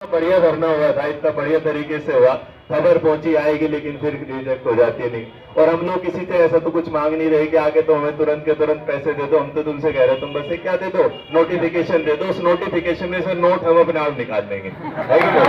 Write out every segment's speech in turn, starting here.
बढ़िया धरना हुआ था, इतना बढ़िया तरीके से हुआ, खबर पहुंची आएगी लेकिन फिर रिजेक्ट हो जाती है नहीं। और हम लोग किसी से ऐसा तो कुछ मांग नहीं रहे कि आगे तो हमें तुरंत के तुरंत पैसे दे दो। हम तो तुमसे कह रहे तुम बस क्या दे दो, नोटिफिकेशन दे दो, उस नोटिफिकेशन में से नोट हम अपने आप निकाल लेंगे, है कि नहीं? तो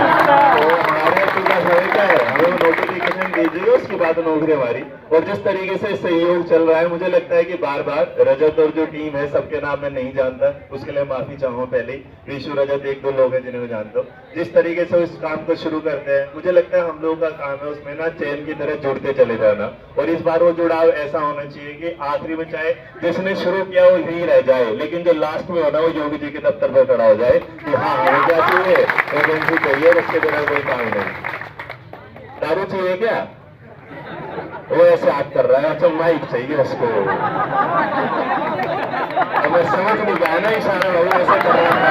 हमारे पूरा समय क्या है, हमें नोटिफिकेशन दीजिए, उसके बाद नौकरी हमारी। और जिस तरीके से सहयोग चल रहा है, मुझे लगता है कि बार बार रजत और जो टीम है, सबके नाम मैं नहीं जानता, उसके लिए माफी चाहूँ पहले ही। विशु, रजत एक दो लोग हैं जिन्हें मैं जानता हूँ। जिस तरीके से इस काम को शुरू करते हैं, मुझे लगता है हम लोगों का काम है उसमें ना चैन की तरह जुड़ते चले जाना। और इस बार वो जुड़ाव ऐसा होना चाहिए कि आखिरी में चाहे जिसने शुरू किया वो यही रह जाए, लेकिन जो लास्ट में होना वो योगी जी के दफ्तर पर खड़ा हो जाए कि हाँ हमें क्या चाहिए, वैकेंसी चाहिए, उसके बिना कोई काम नहीं। दारू चाहिए क्या, वो ऐसे हाथ कर रहा है, अच्छा माइक चाहिए उसको, हमें समझ नहीं गया ना इशारा, वो ऐसे कर रहा था।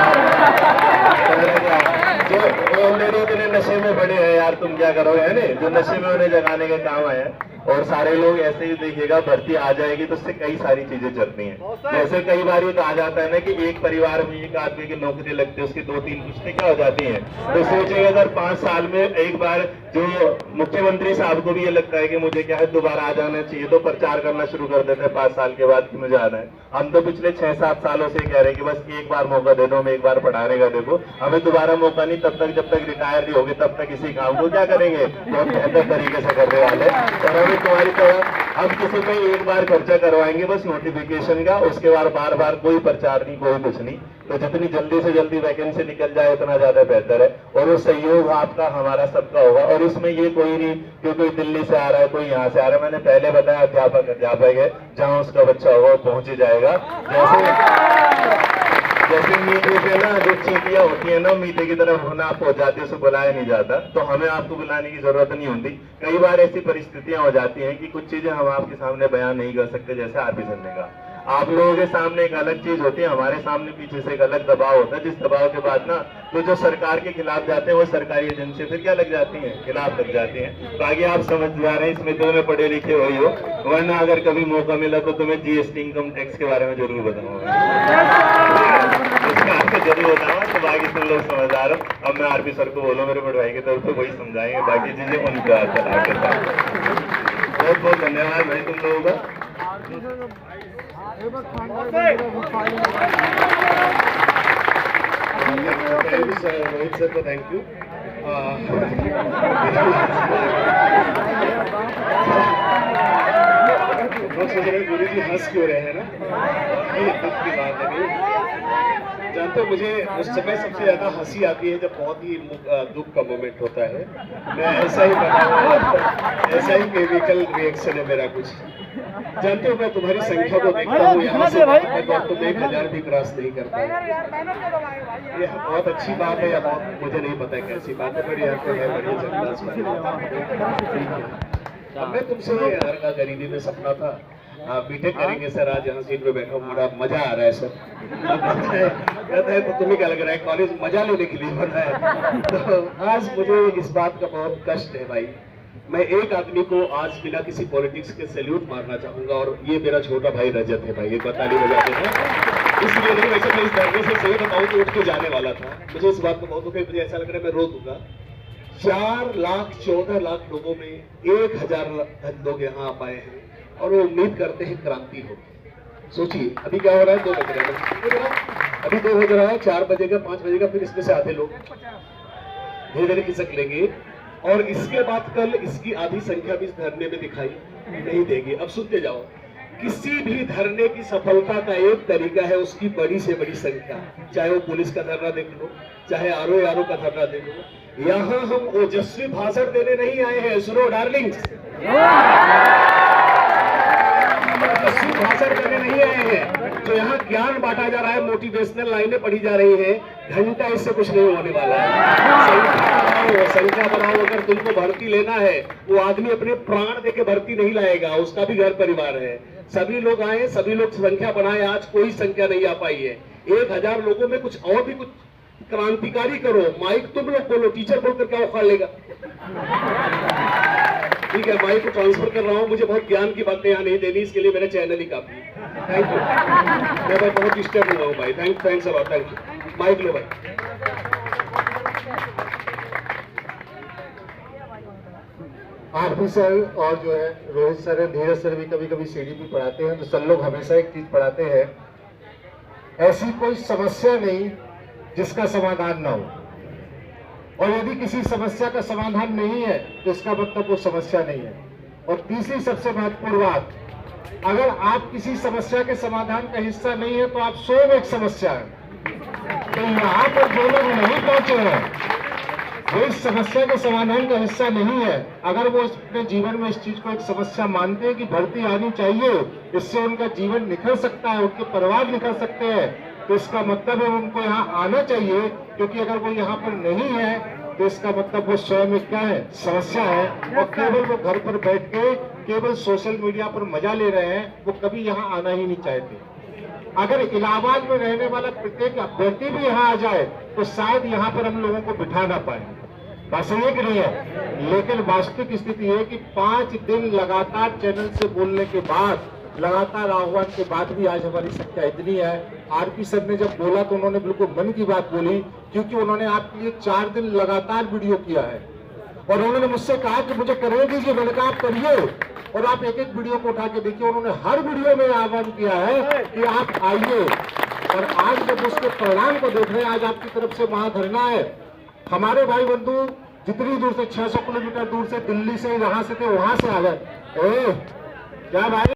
जो ऑलरेडी इतने नशे में पड़े हैं यार, तुम क्या करोगे, है नहीं? जो नशे में उन्हें जगाने के काम आए हैं। और सारे लोग ऐसे ही देखिएगा, भर्ती आ जाएगी तो उससे कई सारी चीजें चलती हैं। जैसे कई बार ये कहा जाता है ना कि एक परिवार में एक आदमी की नौकरी लगती है, उसकी 2-3 पुश्तें क्या हो जाती हैं। तो सोचिए अगर 5 साल में एक बार जो मुख्यमंत्री साहब को भी ये लगता है कि मुझे क्या है दोबारा आ जाना चाहिए, तो प्रचार करना शुरू कर देते हैं 5 साल के बाद कि मुझे आना है। हम तो पिछले 6-7 सालों से कह रहे हैं कि बस एक बार मौका दे दो, हमें एक बार पढ़ाने का देखो, हमें दोबारा मौका नहीं, तब तक जब तक रिटायर नहीं होगे तब तक इसी काम को क्या करेंगे, बहुत बेहतर तरीके से करने वाले। और हमें तुम्हारी तरह हम किसी पे एक बार खर्चा करवाएंगे बस नोटिफिकेशन का, उसके बाद बार बार कोई प्रचार नहीं, कोई कुछ नहीं। तो जितनी जल्दी से जल्दी वैकेंसी निकल जाए उतना ज्यादा बेहतर है। और वो सहयोग आपका हमारा सबका होगा। और इसमें ये कोई नहीं कि कोई दिल्ली से आ रहा है, कोई यहाँ से आ रहा है। मैंने पहले बताया अध्यापक है, जहाँ उसका बच्चा होगा वो पहुंच ही जाएगा। जैसे मीडिया पे ना जो चीटियां होती है ना, मीडिया की तरफ होना आप पहुंच जाती है, उसे बुलाया नहीं जाता, तो हमें आपको बुलाने की जरूरत नहीं होती। कई बार ऐसी परिस्थितियां हो जाती हैं कि कुछ चीजें हम आपके सामने बयान नहीं कर सकते, जैसे आरपी संजय का। आप लोगों के सामने एक अलग चीज होती है, हमारे सामने पीछे से एक अलग दबाव होता है, जिस दबाव के बाद ना तो जो सरकार के खिलाफ जाते हैं वो सरकारी एजेंसी फिर क्या लग जाती है, खिलाफ लग जाती है। बाकी आप समझ जा रहे हैं, इसमें तो में पढ़े लिखे हुए हो, वरना अगर कभी मौका मिला तो तुम्हें जीएसटी इनकम टैक्स के बारे में जरूर बताऊंगा, इसका आपको जरूर बताऊंगा। तो बाकी तुम लोग समझदार हो। अब मैं आरपी सर को बोलो, मेरे बड़े भाई की तरफ से वही समझाएंगे, बाकी चीजें उनका बहुत बहुत धन्यवाद भाई तुम लोगों का। रोहित सर को थैंक यू। गुरु जी हंस क्यों रहे हैं ना, ये दुख की बात है। जानते हो मुझे उस समय सबसे ज्यादा हंसी आती है जब बहुत ही दुख का मोमेंट होता है। मैं ऐसा ही बना, ऐसा ही केमिकल रिएक्शन है मेरा कुछ। जानते हो मैं तुम्हारी संख्या को देखता हूँ, यहाँ से तुम 1000 भी क्रॉस नहीं कर पाए। ये बहुत अच्छी बात है या बहुत मुझे नहीं पता कैसी बात है, बड़ी मैं तुमसे हर गरीबी में सपना था बीटेक करेंगे सर, आज यहाँ सीट पे बैठा हूँ, बड़ा मजा आ रहा है सर। कहता है तो तुम्हें क्या लग रहा है, कॉलेज मजा लेने के लिए बना है। तो आज मुझे इस बात का बहुत कष्ट है भाई। मैं एक आदमी को आज बिना किसी पॉलिटिक्स के सैल्यूट मारना चाहूंगा, और ये मेरा छोटा भाई रजत है भाई, एक ताली बजा देना। इसलिए नहीं, वैसे मैं इस धरने से सही बताऊं तो उठ के जाने वाला था। मुझे इस बात को बहुत दुख है, मुझे ऐसा लग रहा है मैं रो दूंगा। 4,14 लाख लोगों में 1000 लोग यहाँ आ पाए हैं और वो उम्मीद करते हैं क्रांति हो। सोचिए अभी क्या हो रहा है, 2 बज रहा है, अभी 2 बज रहा है, 4 बजेगा, 5 बजेगा, फिर इसमें से आधे लोग धीरे धीरे खिसक लेंगे। और इसके बाद कल इसकी आधी संख्या भी इस धरने में दिखाई नहीं देगी। अब सुनते जाओ, किसी भी धरने की सफलता का एक तरीका है उसकी बड़ी से बड़ी संख्या। चाहे वो पुलिस का धरना देख लो, चाहे आरओ का धरना देख लो। यहाँ हम ओजस्वी भाषण देने नहीं आए हैं, सुनो डार्लिंग्स, भाषण करने नहीं आए हैं। तो यहाँ ज्ञान बांटा जा रहा है, मोटिवेशनल लाइनें पढ़ी जा रही है, घंटा इससे कुछ नहीं होने वाला है। संख्या बढ़ाओ। अगर तुमको भर्ती लेना है, वो आदमी अपने प्राण देके भर्ती नहीं लाएगा, उसका भी घर परिवार है। सभी लोग आए, सभी लोग संख्या बढ़ाए। आज कोई संख्या नहीं आ पाई है। 1000 लोगों में कुछ और भी कुछ क्रांतिकारी करो। माइक तुम लोग बोलो, टीचर बोलकर क्या उखाड़ लेगा। ठीक है, माइक को ट्रांसफर कर रहा हूँ, मुझे बहुत ज्ञान की बातें यहाँ नहीं देनी, इसके लिए मेरा चैनल ही काफी। थैंक यू, मैं भाई बहुत डिस्टर्ब हुआ हूँ भाई। Thanks a lot, thank you. Mike लो भाई। आरपी सर और जो है रोहित सर है, धीरज सर भी कभी कभी सीडी भी पढ़ाते हैं, तो सर लोग हमेशा एक चीज पढ़ाते हैं, ऐसी कोई समस्या नहीं जिसका समाधान ना हो, और यदि किसी समस्या का समाधान नहीं है तो इसका मतलब वो समस्या नहीं है। और तीसरी सबसे महत्वपूर्ण बात, अगर आप किसी समस्या के समाधान का हिस्सा नहीं है तो आप स्वयं एक समस्या है। तो यहाँ पर जो लोग नहीं पहुंचे हैं वो इस समस्या के समाधान का हिस्सा नहीं है। अगर वो अपने जीवन में इस चीज को एक समस्या मानते हैं कि भर्ती आनी चाहिए, इससे उनका जीवन निखर सकता है, उनके परिवार निखर सकते हैं, तो इसका मतलब है उनको यहाँ आना चाहिए। क्योंकि अगर वो यहाँ पर नहीं है तो इसका मतलब वो स्वयं एक क्या है, समस्या है। और केवल वो घर पर बैठ के केवल सोशल मीडिया पर मजा ले रहे हैं, वो कभी यहाँ आना ही नहीं चाहते। अगर इलाहाबाद में रहने वाला प्रत्येक अभ्यर्थी भी यहाँ आ जाए तो शायद यहाँ पर हम लोगों को बिठा ना पाए, बात सही है कि नहीं है। लेकिन वास्तविक स्थिति है कि 5 दिन लगातार चैनल से बोलने के बाद, लगातार आह्वान के बाद भी आज हमारी संख्या इतनी है। आरपी सर ने जब बोला तो उन्होंने बिल्कुल मन की बात बोली, क्योंकि उन्होंने आपके लिए 4 दिन लगातार वीडियो किया है और उन्होंने मुझसे कहा कि मुझे करने दीजिए। मैंने कहा आप करिए, और आप एक एक वीडियो को उठा के देखिए। उन्होंने हर वीडियो में आह्वान किया है कि आप आइए, और आज जब उसके परिणाम को देख रहे हैं, आज आपकी तरफ से महाधरना है। हमारे भाई बंधु जितनी दूर से 600 किलोमीटर दूर से, दिल्ली से, यहाँ से थे, वहां से आ गए। क्या भाई